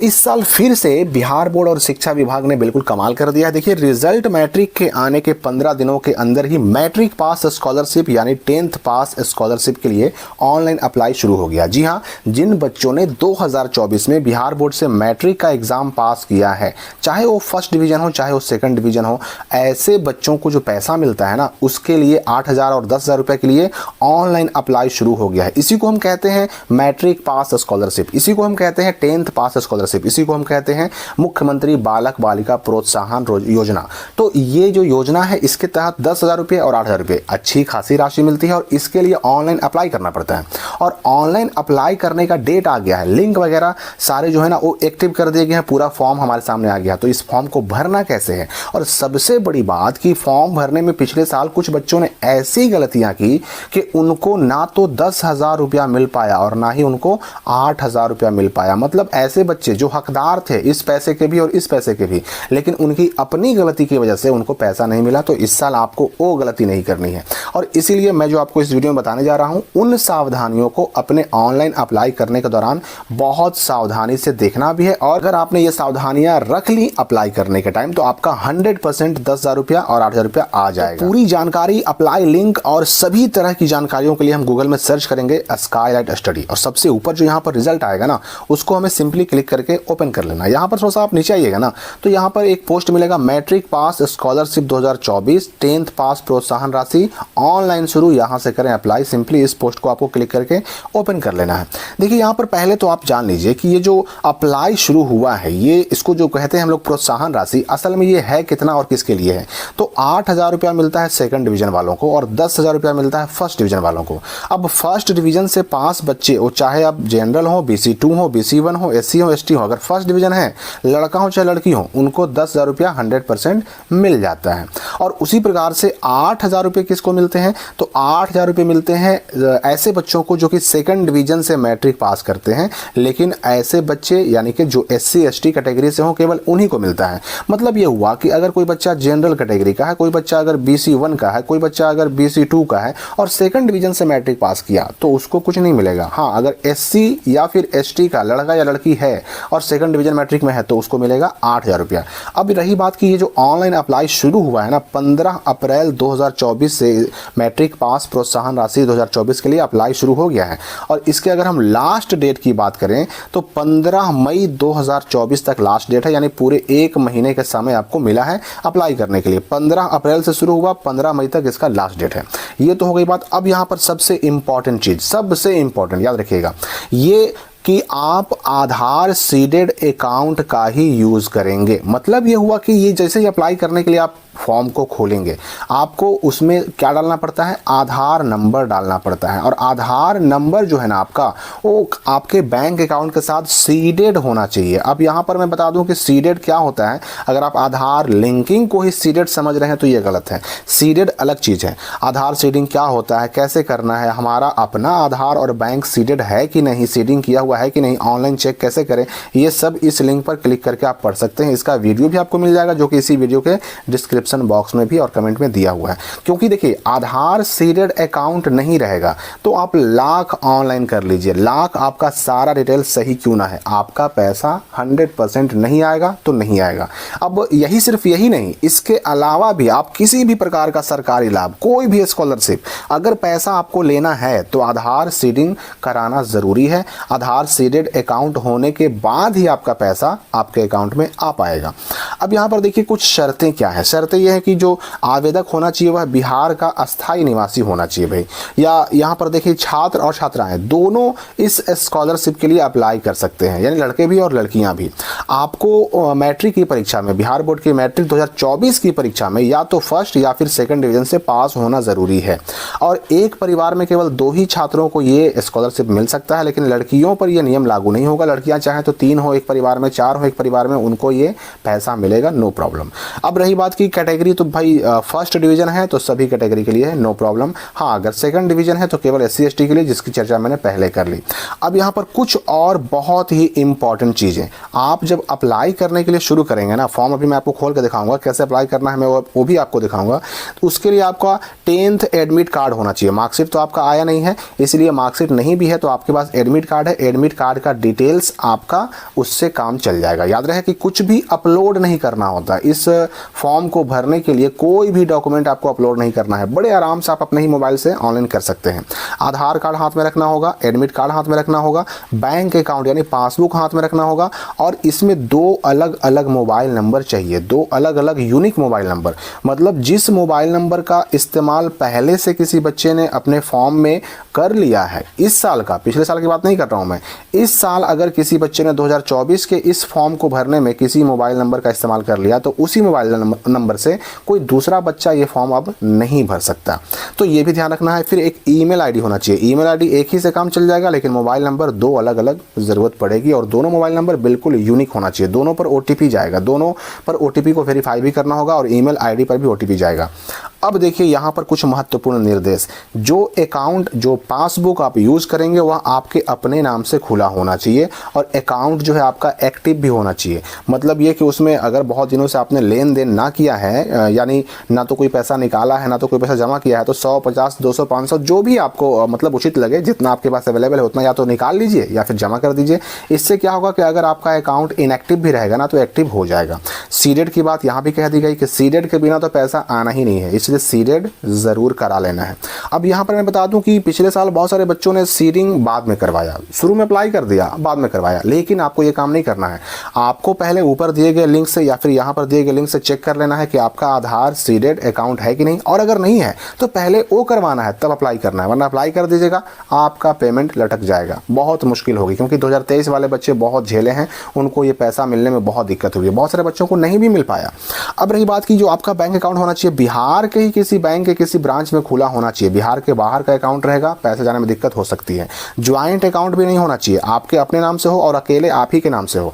इस साल फिर से बिहार बोर्ड और शिक्षा विभाग ने बिल्कुल कमाल कर दिया है। देखिए, रिजल्ट मैट्रिक के आने के 15 दिनों के अंदर ही मैट्रिक पास स्कॉलरशिप यानी 10th पास स्कॉलरशिप के लिए ऑनलाइन अप्लाई शुरू हो गया। जी हाँ, जिन बच्चों ने 2024 में बिहार बोर्ड से मैट्रिक का एग्जाम पास किया है, चाहे वो फर्स्ट डिवीजन हो चाहे वो सेकंड डिवीजन हो, ऐसे बच्चों को जो पैसा मिलता है ना, उसके लिए 8,000 और 10,000 रुपए के लिए ऑनलाइन अप्लाई शुरू हो गया है। इसी को हम कहते हैं मैट्रिक पास स्कॉलरशिप, इसी को हम कहते हैं 10th पास स्कॉलरशिप, इसी को हम कहते हैं मुख्यमंत्री बालक बालिका प्रोत्साहन योजना। तो ये जो योजना है, इसके तहत 10,000 रुपये और 8,000 रुपये अच्छी खासी राशि मिलती है और इसके लिए ऑनलाइन अप्लाई करना पड़ता है। और ऑनलाइन अप्लाई करने का डेट आ गया है, लिंक वगैरह सारे जो है ना वो एक्टिव कर दिए गए हैं, पूरा फॉर्म हमारे सामने आ गया। तो इस फॉर्म को भरना कैसे है, और सबसे बड़ी बात कि फॉर्म भरने में पिछले साल कुछ बच्चों ने ऐसी गलतियां की कि उनको ना तो 10,000 रुपया मिल पाया और ना ही उनको 8,000 रुपया मिल पाया। मतलब ऐसे बच्चे जो हकदार थे इस पैसे के भी और इस पैसे के भी, लेकिन उनकी अपनी गलती की वजह से उनको पैसा नहीं मिला। तो इस साल आपको वो गलती नहीं करनी है और इसीलिए मैं जो आपको इस वीडियो में बताने जा रहा हूं, उन सावधानियों को अपने ऑनलाइन अप्लाई करने के दौरान बहुत सावधानी से देखना भी है। और अगर आपने ये सावधानियां रख ली अप्लाई करने के टाइम, तो आपका 100% 10,000 रुपया और 8,000 रुपया आ जाएगा। पूरी जानकारी, अप्लाई लिंक और सभी तरह की जानकारियों के लिए हम गूगल में सर्च करेंगे स्काईलाइट स्टडी, और सबसे ऊपर जो यहाँ पर रिजल्ट आएगा ना, उसको हमें सिंपली क्लिक करके ओपन कर लेना। यहाँ पर थोड़ा सा आप नीचे आइएगा ना, तो यहाँ पर एक पोस्ट मिलेगा, मैट्रिक पास स्कॉलरशिप 2024 10th पास प्रोत्साहन राशि ऑनलाइन शुरू, यहाँ से करें अप्लाई। सिंपली इस पोस्ट को आपको क्लिक करके ओपन कर लेना है। देखिए, यहाँ पर पहले तो आप जान लीजिए कि ये जो अप्लाई शुरू हुआ है, ये इसको जो कहते हैं हम लोग प्रोत्साहन राशि, असल में ये है कितना और किसके लिए है। तो 8,000 रुपया मिलता है सेकंड डिवीजन वालों को और 10,000 रुपया मिलता है फर्स्ट डिवीजन वालों को। अब फर्स्ट डिवीजन से पास बच्चे, वो चाहे आप जनरल हो, BC2 हो, BC1 हो, SC हो, ST हो, अगर फर्स्ट डिवीजन है, लड़का हो चाहे लड़की हो, उनको 10,000 रुपया 100% मिल जाता है। और उसी प्रकार से 8,000 रुपये किसको मिलते हैं, तो 8,000 रुपये मिलते हैं ऐसे बच्चों को जो कि सेकंड डिवीजन से मैट्रिक पास करते हैं, लेकिन ऐसे बच्चे यानी कि जो SC ST कैटेगरी से हो, केवल उन्हीं को मिलता है। मतलब ये हुआ कि अगर कोई बच्चा जनरल कैटेगरी का है, कोई बच्चा अगर BC1 का है, कोई बच्चा अगर BC2 का है और सेकंड डिवीजन से मैट्रिक पास किया, तो उसको कुछ नहीं मिलेगा। हाँ, अगर SC या फिर ST का लड़का या लड़की है और सेकंड डिवीजन मैट्रिक में है, तो उसको मिलेगा 8,000 रुपया। अब रही बात कि ये जो ऑनलाइन अप्लाई शुरू हुआ है ना, 15 अप्रैल 2024 से मैट्रिक पास प्रोत्साहन राशि 2024 के लिए अप्लाई शुरू हो गया है। और इसके अगर हम लास्ट डेट की बात करें तो 15 मई 2024 तक लास्ट डेट है, यानी पूरे 1 महीने का समय आपको मिला है अप्लाई करने के लिए। 15 अप्रैल से शुरू हुआ, 15 मई तक इसका लास्ट डेट है। ये तो हो गई बात। अब यहाँ पर सबसे इंपॉर्टेंट चीज, सबसे इंपॉर्टेंट याद रखिएगा, ये कि आप आधार सीडेड अकाउंट का ही यूज करेंगे। मतलब ये हुआ कि ये जैसे ही अप्लाई करने के लिए आप फॉर्म को खोलेंगे, आपको उसमें क्या डालना पड़ता है, आधार नंबर डालना पड़ता है। और आधार नंबर जो है ना आपका, वो आपके बैंक अकाउंट के साथ सीडेड होना चाहिए। अब यहाँ पर मैं बता दूं कि सीडेड क्या होता है। अगर आप आधार लिंकिंग को ही सीडेड समझ रहे हैं तो ये गलत है। सीडेड अलग चीज़ है। आधार सीडिंग क्या होता है, कैसे करना है, हमारा अपना आधार और बैंक सीडेड है कि नहीं, सीडिंग किया हुआ है कि नहीं, ऑनलाइन चेक कैसे करें, ये सब इस लिंक पर क्लिक करके आप पढ़ सकते हैं। इसका वीडियो भी आपको मिल जाएगा, जो कि इसी वीडियो के डिस्क्रिप्शन बॉक्स में भी और कमेंट में दिया हुआ है। क्योंकि देखिए, आधार सीडेड अकाउंट नहीं रहेगा तो आप लाख ऑनलाइन कर लीजिए, लाख आपका सारा डिटेल सही क्यों ना है, आपका पैसा 100% नहीं आएगा तो नहीं आएगा। अब यही सिर्फ यही नहीं, इसके अलावा भी आप किसी भी प्रकार का सरकारी लाभ, कोई भी स्कॉलरशिप, अगर पैसा आपको लेना है तो आधार सीडिंग कराना जरूरी है। आधार सीडेड अकाउंट होने के बाद ही आपका पैसा आपके अकाउंट में आ पाएगा। अब यहाँ पर देखिए कुछ शर्तें क्या है। शर्तें यह है कि जो आवेदक होना चाहिए वह बिहार का अस्थायी निवासी होना चाहिए भाई। या यहाँ पर देखिए छात्र और छात्राएं दोनों इस स्कॉलरशिप के लिए अप्लाई कर सकते हैं, यानी लड़के भी और लड़कियां भी। आपको मैट्रिक की परीक्षा में, बिहार बोर्ड की मैट्रिक 2024 की परीक्षा में या तो फर्स्ट या फिर सेकंड डिवीजन से पास होना जरूरी है। और एक परिवार में केवल 2 ही छात्रों को ये स्कॉलरशिप मिल सकता है, लेकिन लड़कियों पर यह नियम लागू नहीं होगा। लड़कियां चाहें तो 3 हो एक परिवार में, 4 हो एक परिवार में, उनको ये पैसा मिलेगा, नो प्रॉब्लम। अब रही बात की कैटेगरी कैटेगरी तो भाई फर्स्ट डिवीजन है तो सभी कैटेगरी के लिए है, नो प्रॉब्लम। हाँ, अगर सेकंड डिवीजन है तो केवल SC ST के लिए, जिसकी चर्चा मैंने पहले कर ली। अब यहाँ पर कुछ और बहुत ही इंपॉर्टेंट चीज़ें, आप जब अप्लाई करने के लिए शुरू करेंगे ना, फॉर्म अभी मैं आपको खोल के दिखाऊंगा कैसे अप्लाई करना है, मैं वो भी आपको दिखाऊंगा। तो उसके लिए आपका 10th एडमिट कार्ड होना चाहिए। मार्कशीट तो आपका आया नहीं है, इसलिए मार्कशीट नहीं भी है तो आपके पास एडमिट कार्ड है। एडमिट कार्ड का डिटेल्स आपका उससे काम चल जाएगा। याद रहे कि कुछ भी अपलोड नहीं करना होता इस फॉर्म को भरने के लिए, कोई भी डॉक्यूमेंट आपको अपलोड नहीं करना है। बड़े आराम से आप अपने ही मोबाइल से ऑनलाइन कर सकते हैं। आधार कार्ड हाथ में रखना होगा, एडमिट कार्ड हाथ में रखना होगा, बैंक अकाउंट यानी पासबुक हाथ में रखना होगा, और इसमें 2 अलग अलग मोबाइल नंबर चाहिए, 2 अलग अलग यूनिक मोबाइल नंबर। मतलब जिस मोबाइल नंबर का इस्तेमाल पहले से किसी बच्चे ने अपने फॉर्म में कर लिया है, इस साल का, पिछले साल की बात नहीं कर रहा हूं मैं, इस साल अगर किसी बच्चे ने 2024 के इस फॉर्म को भरने में किसी मोबाइल नंबर का इस्तेमाल कर लिया तो उसी मोबाइल नंबर से कोई दूसरा बच्चा ये फॉर्म अब नहीं भर सकता। तो ये भी ध्यान रखना है। फिर एक ईमेल आईडी होना चाहिए। ईमेल आईडी एक ही से काम चल जाएगा, लेकिन मोबाइल नंबर 2 अलग अलग ज़रूरत पड़ेगी, और दोनों मोबाइल नंबर बिल्कुल यूनिक होना चाहिए। दोनों पर OTP जाएगा, दोनों पर OTP को वेरीफाई भी करना होगा, और ईमेल आईडी पर भी OTP जाएगा। अब देखिए यहाँ पर कुछ महत्वपूर्ण निर्देश। जो अकाउंट, जो पासबुक आप यूज़ करेंगे वह आपके अपने नाम से खुला होना चाहिए, और अकाउंट जो है आपका एक्टिव भी होना चाहिए। मतलब ये कि उसमें अगर बहुत दिनों से आपने लेन देन ना किया है, यानी ना तो कोई पैसा निकाला है ना तो कोई पैसा जमा किया है, तो 100, 50, 200, 500 जो भी आपको मतलब उचित लगे, जितना आपके पास अवेलेबल है उतना या तो निकाल लीजिए या फिर जमा कर दीजिए। इससे क्या होगा कि अगर आपका अकाउंट इनएक्टिव भी रहेगा ना तो एक्टिव हो जाएगा। सीडेड की बात यहाँ भी कह दी गई कि सीडेड के बिना तो पैसा आना ही नहीं है, इसलिए सीडेड ज़रूर करा लेना है। अब यहाँ पर मैं बता दूं कि पिछले साल बहुत सारे बच्चों ने सीडिंग बाद में करवाया, शुरू में अप्लाई कर दिया बाद में करवाया, लेकिन आपको ये काम नहीं करना है। आपको पहले ऊपर दिए गए लिंक से या फिर यहाँ पर दिए गए लिंक से चेक कर लेना है कि आपका आधार सीडेड अकाउंट है कि नहीं, और अगर नहीं है तो पहले वो करवाना है तब अप्लाई करना है, वरना अप्लाई कर दीजिएगा आपका पेमेंट लटक जाएगा, बहुत मुश्किल होगी। क्योंकि 2023 वाले बच्चे बहुत झेले हैं, उनको ये पैसा मिलने में बहुत दिक्कत हुई है, बहुत सारे बच्चों को नहीं भी मिल पाया। अब रही बात की जो आपका बैंक अकाउंट होना चाहिए, बिहार के ही किसी बैंक के किसी ब्रांच में खुला होना चाहिए। बिहार के बाहर का अकाउंट रहेगा, पैसे जाने में दिक्कत हो सकती है। ज्वाइंट अकाउंट भी नहीं होना चाहिए, आपके अपने नाम से हो और अकेले आप ही के नाम से हो।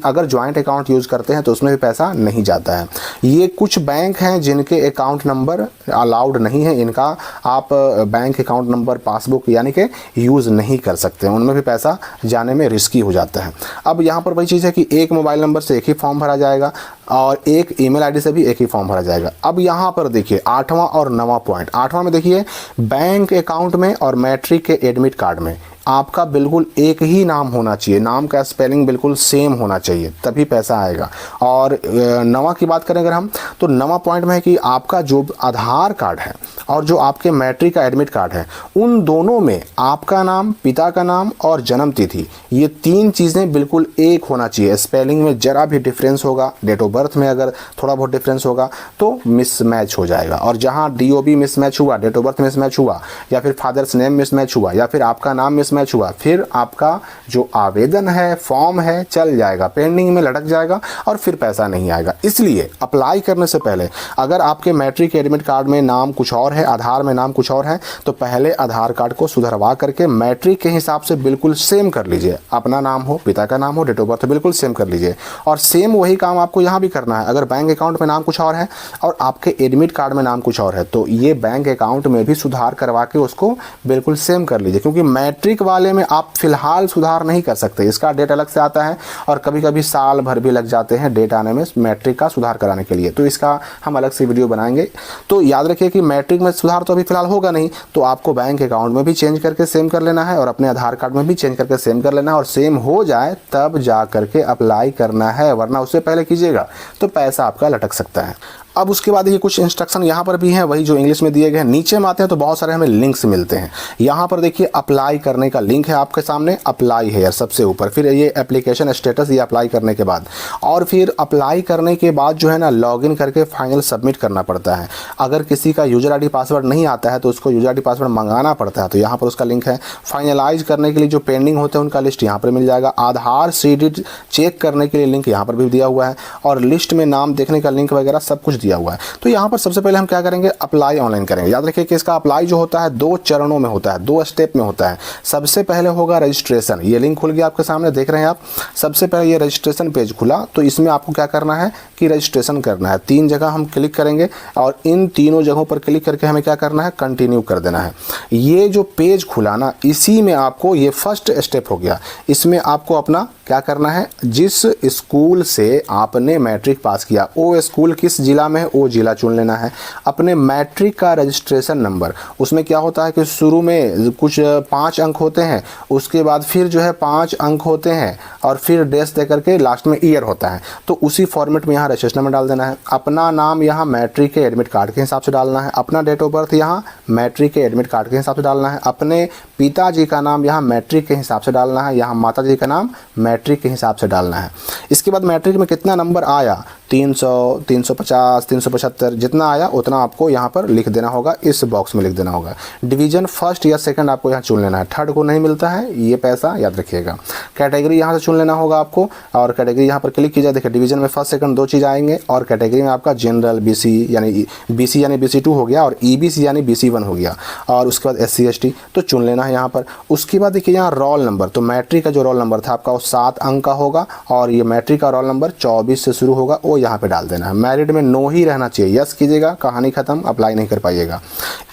अगर ज्वाइंट अकाउंट यूज़ करते हैं तो उसमें भी पैसा नहीं जाता है। ये कुछ बैंक हैं जिनके अकाउंट नंबर अलाउड नहीं है, इनका आप बैंक अकाउंट नंबर पासबुक यानी कि यूज़ नहीं कर सकते, उनमें भी पैसा जाने में रिस्की हो जाता है। अब यहाँ पर वही चीज़ है कि एक मोबाइल नंबर से एक ही फॉर्म भरा जाएगा और एक ईमेल आईडी से भी एक ही फॉर्म भरा जाएगा। अब यहाँ पर देखिए 8वां और 9वां पॉइंट। 8वां में देखिए बैंक अकाउंट में और मैट्रिक के एडमिट कार्ड में आपका बिल्कुल एक ही नाम होना चाहिए, नाम का स्पेलिंग बिल्कुल सेम होना चाहिए, तभी पैसा आएगा। और 9वां की बात करें अगर हम, तो 9वां पॉइंट में है कि आपका जो आधार कार्ड है और जो आपके मैट्रिक का एडमिट कार्ड है, उन दोनों में आपका नाम, पिता का नाम और जन्म तिथि, ये 3 चीज़ें बिल्कुल एक होना चाहिए। स्पेलिंग में जरा भी डिफरेंस होगा, डेट ऑफ बर्थ में अगर थोड़ा बहुत डिफरेंस होगा तो मिसमैच हो जाएगा। और जहाँ DOB मिसमैच हुआ, डेट ऑफ बर्थ मिसमैच हुआ, या फिर फादर्स नेम मिसमैच हुआ, या फिर आपका नाम मिसमैच हुआ, फिर आपका जो आवेदन है, फॉर्म है, चल जाएगा, पेंडिंग में लटक जाएगा और फिर पैसा नहीं आएगा। इसलिए अप्लाई करने से पहले अगर आपके मैट्रिक एडमिट कार्ड में नाम कुछ और है, आधार में नाम कुछ और है, तो पहले आधार कार्ड को सुधरवा करके मैट्रिक के हिसाब से बिल्कुल सेम कर लीजिए। अपना नाम हो, पिता का नाम हो, डेट ऑफ बर्थ बिल्कुल सेम कर लीजिए। और सेम वही काम आपको यहाँ भी करना है। अगर बैंक अकाउंट में नाम कुछ और है और आपके एडमिट कार्ड में नाम कुछ और है, तो ये बैंक अकाउंट में भी सुधार करवा के उसको बिल्कुल सेम कर लीजिए। क्योंकि मैट्रिक वाले में आप फिलहाल सुधार नहीं कर सकते, इसका डेट अलग से आता है और कभी कभी साल भर भी लग जाते हैं डेट आने में मैट्रिक का सुधार कराने के लिए, तो इसका हम अलग से वीडियो बनाएंगे। तो याद रखिए कि मैट्रिक में सुधार तो अभी फिलहाल होगा नहीं, तो आपको बैंक अकाउंट में भी चेंज करके सेम कर लेना है और अपने आधार कार्ड में भी चेंज करके सेम कर लेना है, और सेम हो जाए तब जा करके अप्लाई करना है, वरना उससे पहले कीजिएगा तो पैसा आपका लटक सकता है। अब उसके बाद देखिए कुछ इंस्ट्रक्शन यहाँ पर भी हैं, वही जो इंग्लिश में दिए गए हैं। नीचे में आते हैं तो बहुत सारे हमें लिंक्स मिलते हैं। यहाँ पर देखिए अप्लाई करने का लिंक है आपके सामने, अप्लाई है यार सबसे ऊपर, फिर ये एप्लीकेशन स्टेटस, ये अप्लाई करने के बाद, और फिर अप्लाई करने के बाद जो है ना लॉगिन करके फाइनल सबमिट करना पड़ता है। अगर किसी का यूजर आईडी पासवर्ड नहीं आता है तो उसको यूजर आईडी पासवर्ड मंगाना पड़ता है, तो यहाँ पर उसका लिंक है। फाइनलाइज करने के लिए जो पेंडिंग होते हैं उनका लिस्ट यहाँ पर मिल जाएगा। आधार सीडेड चेक करने के लिए लिंक यहाँ पर भी दिया हुआ है, और लिस्ट में नाम देखने का लिंक वगैरह सब कुछ दिया हुआ है। तो यहाँ पर सबसे पहले हम क्या करेंगे, अप्लाई ऑनलाइन करेंगे। याद रखिए कि इसका अप्लाई जो होता है 2 चरणों में होता है, 2 स्टेप में होता है। सबसे पहले होगा रजिस्ट्रेशन। ये लिंक खुल गया आपके सामने, देख रहे हैं आप। सबसे पहले ये रजिस्ट्रेशन पेज खुला, तो इसमें आपको क्या करना है कि रजिस्ट्रेशन करना है। 3 जगह हम क्लिक करेंगे और इन तीनों जगहों पर क्लिक करके हमें क्या करना है, कंटिन्यू कर देना है। ये जो पेज खुला ना, इसी में आपको, ये फर्स्ट स्टेप हो गया, इसमें आपको अपना क्या करना है, जिस स्कूल से आपने मैट्रिक पास किया वो स्कूल किस जिला में है वो जिला चुन लेना है। अपने मैट्रिक का रजिस्ट्रेशन नंबर, उसमें क्या होता है कि शुरू में कुछ 5 अंक होते हैं, उसके बाद फिर जो है 5 अंक होते हैं और फिर डैश दे करके लास्ट में ईयर होता है। तो उसी फॉर्मेट में यहाँ रजिस्ट्रेशन नंबर डाल देना है। अपना नाम यहाँ मैट्रिक के एडमिट कार्ड के हिसाब से डालना है। अपना डेट ऑफ बर्थ यहाँ मैट्रिक के एडमिट कार्ड के हिसाब से डालना है। अपने पिताजी का नाम यहाँ मैट्रिक के हिसाब से डालना है। यहाँ माताजी का नाम मैट्रिक के हिसाब से डालना है। इसके बाद मैट्रिक में कितना नंबर आया, 300, 350, 375, जितना आया उतना आपको यहाँ पर लिख देना होगा, इस बॉक्स में लिख देना होगा। डिवीजन फर्स्ट या सेकंड आपको यहाँ चुन लेना है, थर्ड को नहीं मिलता है ये पैसा, याद रखिएगा। कैटेगरी यहाँ से चुन लेना होगा आपको, और कैटेगरी यहाँ पर क्लिक कीजिए। देखिए डिवीजन में फर्स्ट सेकंड 2 चीज़ आएंगे, और कैटेगरी में आपका जनरल BC यानी BC2 हो गया, और EBC यानी BC1 हो गया, और उसके बाद SC ST तो चुन लेना है यहाँ पर। उसके बाद देखिए यहाँ रोल नंबर, तो मैट्रिक का जो रोल नंबर था आपका वो 7 अंक का होगा, और ये मैट्रिक का रोल नंबर 24 से शुरू होगा, वो यहाँ पे डाल देना है। मैरिड में नो ही रहना चाहिए, यस कीजिएगा, कहानी खत्म, अप्लाई नहीं कर पाइएगा।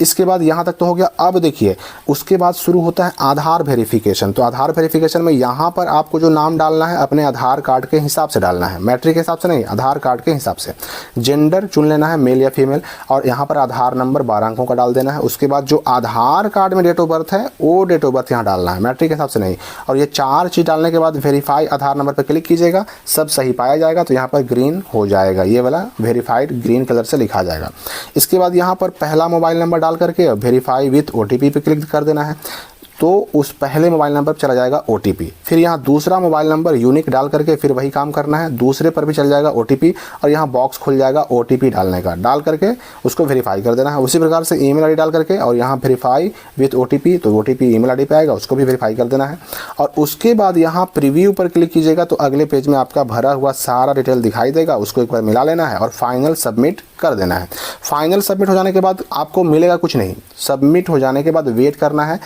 इसके बाद यहाँ तक तो हो गया। अब देखिए उसके बाद शुरू होता है आधार वेरिफिकेशन। तो आधार वेरिफिकेशन में यहाँ पर आपको जो नाम डालना है अपने आधार कार्ड के हिसाब से डालना है, मैट्रिक के हिसाब से नहीं, आधार कार्ड के हिसाब से। जेंडर चुन लेना है, मेल या फीमेल, और यहाँ पर आधार नंबर 12 अंकों का डाल देना है। उसके बाद जो आधार कार्ड में डेट ऑफ बर्थ है वो डेट ऑफ बर्थ यहाँ डालना है, मैट्रिक के हिसाब से नहीं। और ये 4 चीज़ डालने के बाद वेरीफाई आधार नंबर पर क्लिक कीजिएगा, सब सही पाया जाएगा तो यहाँ पर ग्रीन हो जाएगा, ये वाला वेरीफाइड ग्रीन कलर से लिखा जाएगा। इसके बाद यहाँ पर पहला मोबाइल नंबर डाल करके वेरीफाई विथ OTP पे क्लिक कर देना है, तो उस पहले मोबाइल नंबर पर चला जाएगा OTP। फिर यहाँ दूसरा मोबाइल नंबर यूनिक डाल करके फिर वही काम करना है, दूसरे पर भी चल जाएगा OTP, और यहाँ बॉक्स खुल जाएगा OTP डालने का, डाल करके उसको वेरीफाई कर देना है। उसी प्रकार से ईमेल आईडी डाल करके और यहाँ वेरीफाई विथ OTP, तो OTP ईमेल आईडी पे आएगा, उसको भी वेरीफाई कर देना है। और उसके बाद यहाँ प्रीव्यू पर क्लिक कीजिएगा तो अगले पेज में आपका भरा हुआ सारा डिटेल दिखाई देगा, उसको एक बार मिला लेना है और फाइनल सबमिट कर देना है। फाइनल सबमिट हो जाने के बाद आपको मिलेगा कुछ नहीं, सबमिट हो जाने के बाद वेट करना है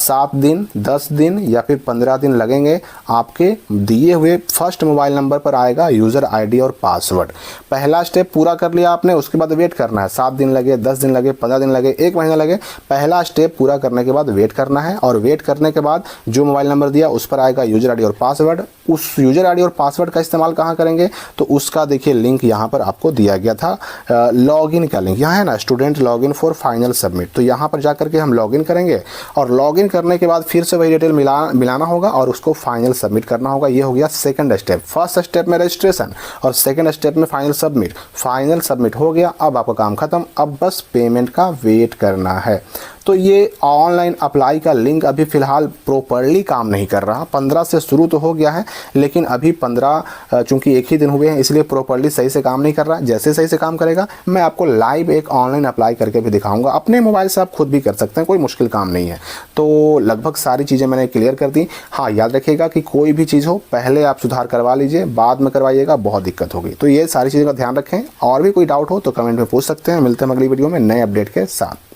7 दिन, 10 दिन या फिर 15 दिन लगेंगे। आपके दिए हुए फर्स्ट मोबाइल नंबर पर आएगा यूज़र ID और पासवर्ड। पहला स्टेप पूरा कर लिया आपने, उसके बाद वेट करना है, 7 दिन लगे, 10 दिन लगे, 15 दिन लगे, 1 महीना लगे, पहला स्टेप पूरा करने के बाद वेट करना है। और वेट करने के बाद जो मोबाइल नंबर दिया उस पर आएगा यूज़र ID और पासवर्ड। उस यूज़र ID और पासवर्ड का इस्तेमाल कहाँ करेंगे, तो उसका देखिए लिंक यहाँ पर आपको दिया गया था, लॉगिन का लिंक यहाँ है ना, student login for final submit. तो यहाँ पर जा करके हम लॉगिन करेंगे, और लॉगिन करने के बाद फिर से वही डिटेल मिलाना होगा और उसको फाइनल सबमिट करना होगा। ये हो गया सेकंड स्टेप। फर्स्ट स्टेप में रजिस्ट्रेशन और सेकंड स्टेप में फाइनल सबमिट। फाइनल सबमिट हो गया, अब आपका काम खत्म, अब बस पेमेंट का वेट करना है। तो ये ऑनलाइन अप्लाई का लिंक अभी फ़िलहाल प्रॉपरली काम नहीं कर रहा। 15 से शुरू तो हो गया है, लेकिन अभी 15 चूँकि एक ही दिन हुए हैं इसलिए प्रॉपरली सही से काम नहीं कर रहा। जैसे सही से काम करेगा मैं आपको लाइव एक ऑनलाइन अप्लाई करके भी दिखाऊंगा। अपने मोबाइल से आप खुद भी कर सकते हैं, कोई मुश्किल काम नहीं है। तो लगभग सारी चीज़ें मैंने क्लियर कर दी। हाँ, याद रखिएगा कि कोई भी चीज़ हो पहले आप सुधार करवा लीजिए, बाद में करवाइएगा, बहुत दिक्कत होगी। तो ये सारी चीज़ों का ध्यान रखें। और भी कोई डाउट हो तो कमेंट में पूछ सकते हैं। मिलते हैं अगली वीडियो में नए अपडेट के साथ।